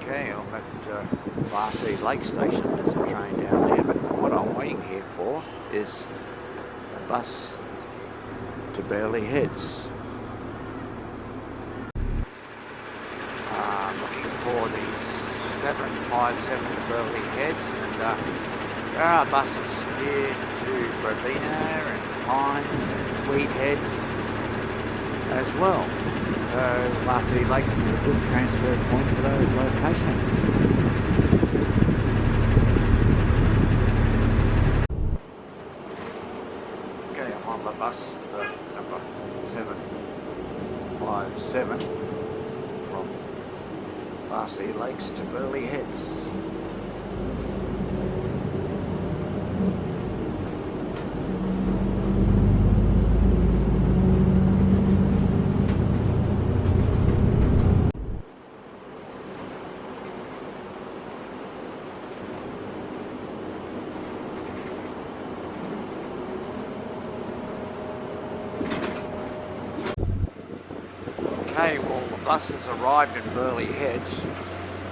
Okay, I'm at Burleigh Lake Station. There's a train down there, but what I'm waiting here for is a bus to Burleigh Heads. I'm looking for the 757 to Burleigh Heads, and there are buses here to Burleigh and Pines and Tweed Heads as well. So Burleigh Lakes is a good transfer point for those locations. Okay, I'm on the bus, number 757 from Burleigh Lakes to Burleigh Heads. Okay, well the bus has arrived in Burleigh Heads.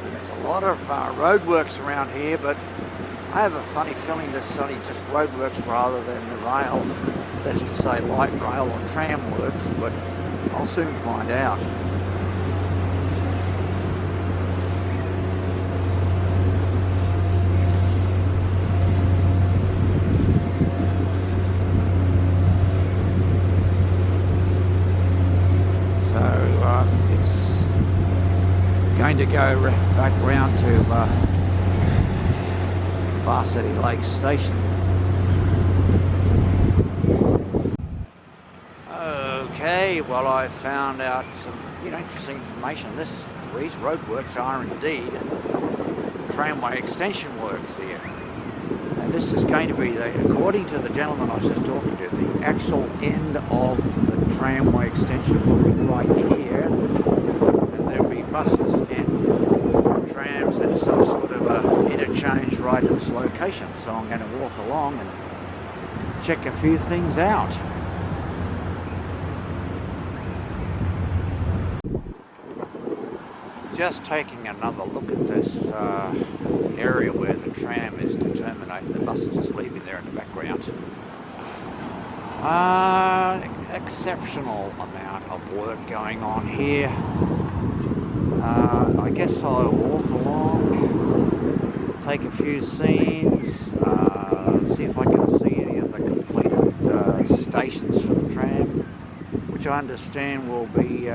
There's a lot of roadworks around here, but I have a funny feeling that it's only just roadworks rather than the rail, that's to say light rail or tram works, but I'll soon find out. It's going to go back round to Burleigh Lake Station. Okay, well I found out some interesting information. These roadworks are indeed tramway extension works here. And this is going to be, according to the gentleman I was just talking to, the actual end of the tramway extension will be right here. And there'll be buses and trams at some sort of interchange right at this location. So I'm going to walk along and check a few things out. Just taking another look at this area where the tram is to terminate. The bus is just leaving there in the background. Exceptional amount of work going on here. I guess I'll walk along, take a few scenes, see if I can see any of the completed stations for the tram, which I understand will be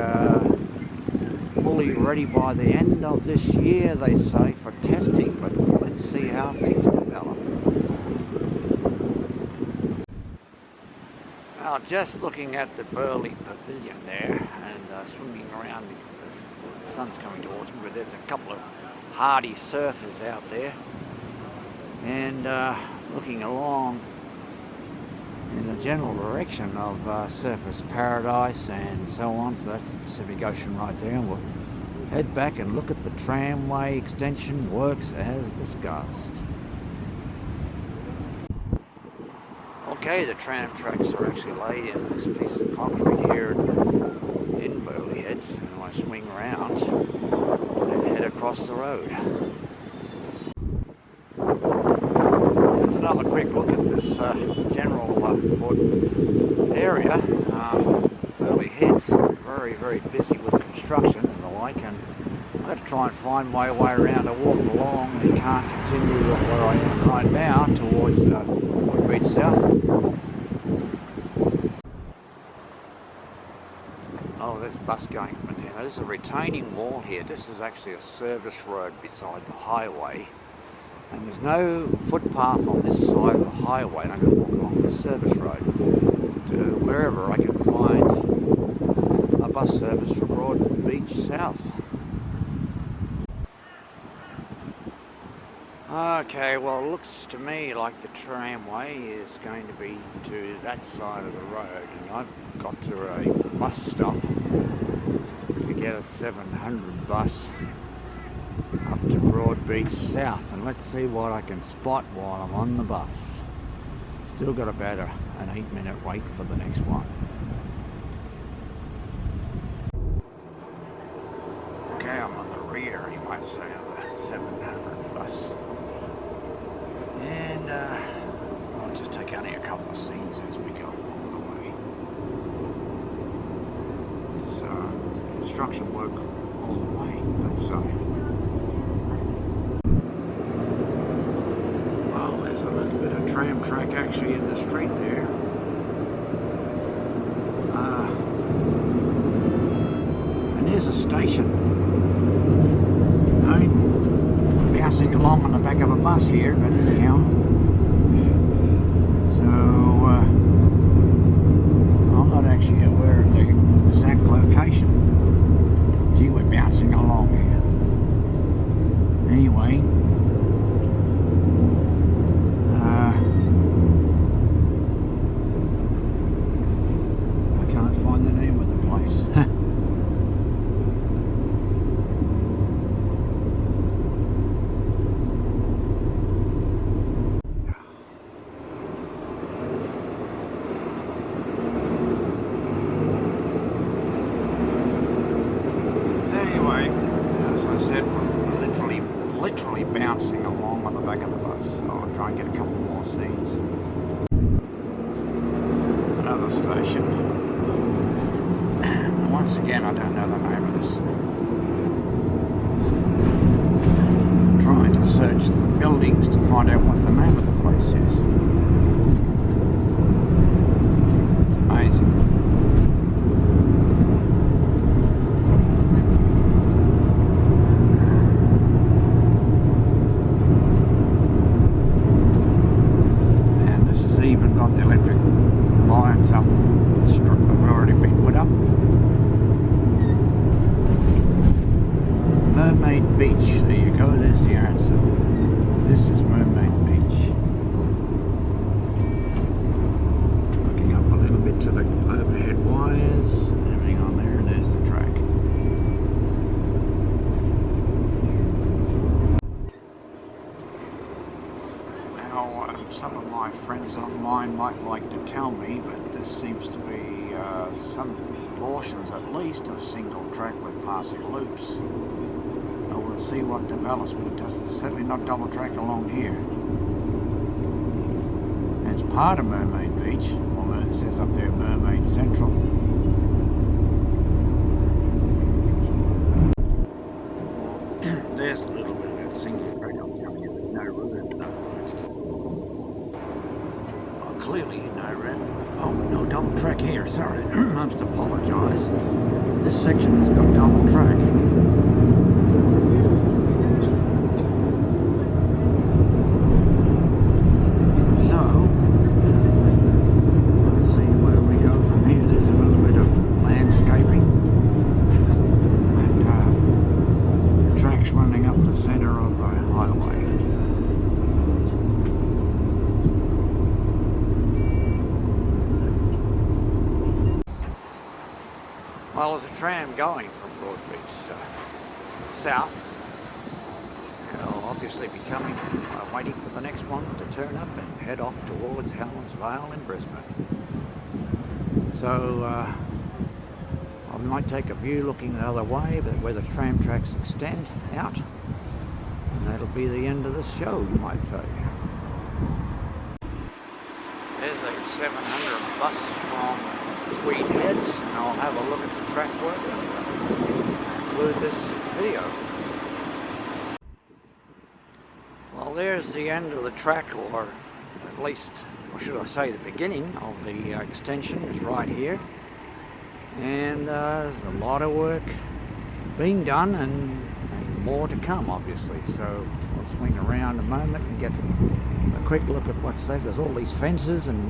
fully ready by the end of this year, they say, for testing, but let's see how things develop. Now, just looking at the Burleigh Pavilion there and swimming around because the sun's coming towards me, but there's a couple of hardy surfers out there, and looking along in the general direction of Surfers Paradise and so on. So that's the Pacific Ocean right there, and we'll head back and look at the tramway extension works as discussed. Okay, the tram tracks are actually laid in this piece of concrete here in Burleigh Heads, and I swing around and head across the road. Just another quick look at this general area. Burleigh Heads, very, very busy with construction and the like, and I'm going to try and find my way around to walk along. I can't continue where I am right now towards Wood Beach South. Oh, there's a bus going. Now, there's a retaining wall here. This is actually a service road beside the highway. And there's no footpath on this side of the highway, and I'm going to walk along the service road to wherever I can find a bus service for Broad Beach South. Okay, well it looks to me like the tramway is going to be to that side of the road, and I've got to a bus stop to get a 700 bus up to Broad Beach South, and let's see what I can spot while I'm on the bus. Still got about an 8-minute wait for the next one. Okay, I'm on the rear anyway, so the 700 bus. And I'll just take out here a couple of scenes as we go along the way. There's construction work all the way, let's say. Well, there's a little bit of tram track actually in the street there. And there's a station. I'm bouncing along on the back of a bus here, but anyhow. So, I'm not actually aware of the exact location. Gee, we're bouncing along here. Anyway. I can't find the name of the place. Literally bouncing along on the back of the bus. So I'll try and get a couple more scenes. Another station. Once again, I don't know the name of this. I'm trying to search the buildings to find out what the name of the place is. It's amazing. Even got the electric lines up, have already been put up. Mermaid Beach, there you go, there's the answer. This is Mermaid Beach. Looking up a little bit to the overhead wires, everything on there, and there's the track. Some of my friends online might like to tell me, but this seems to be some portions at least of single track with passing loops. So we'll see what develops, but it doesn't, certainly not double track along here. It's part of Mermaid Beach, although it says up there Mermaid Central. There's a little bit of that single track. I'm telling you, there's no room to clearly no red. Oh, no double track here, sorry. I must apologise. This section has got double track. So, let's see where we go from here. There's a little bit of landscaping. And tracks running up the centre of the highway. Well, there's a tram going from Broadbeach south. It'll obviously be coming, waiting for the next one to turn up and head off towards Helensvale in Brisbane. So I might take a view looking the other way, but where the tram tracks extend out, and that'll be the end of the show, you might say. There's a 700 bus from Tweed Heads, and I'll have a look at the track work and conclude this video. Well, there's the end of the track, or at least, or should I say the beginning of the extension is right here. And there's a lot of work being done and more to come, obviously. So I'll swing around a moment and get a quick look at what's left. There's all these fences and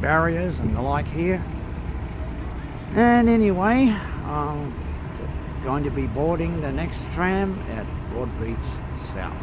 barriers and the like here. And anyway, I'm going to be boarding the next tram at Broadbeach South.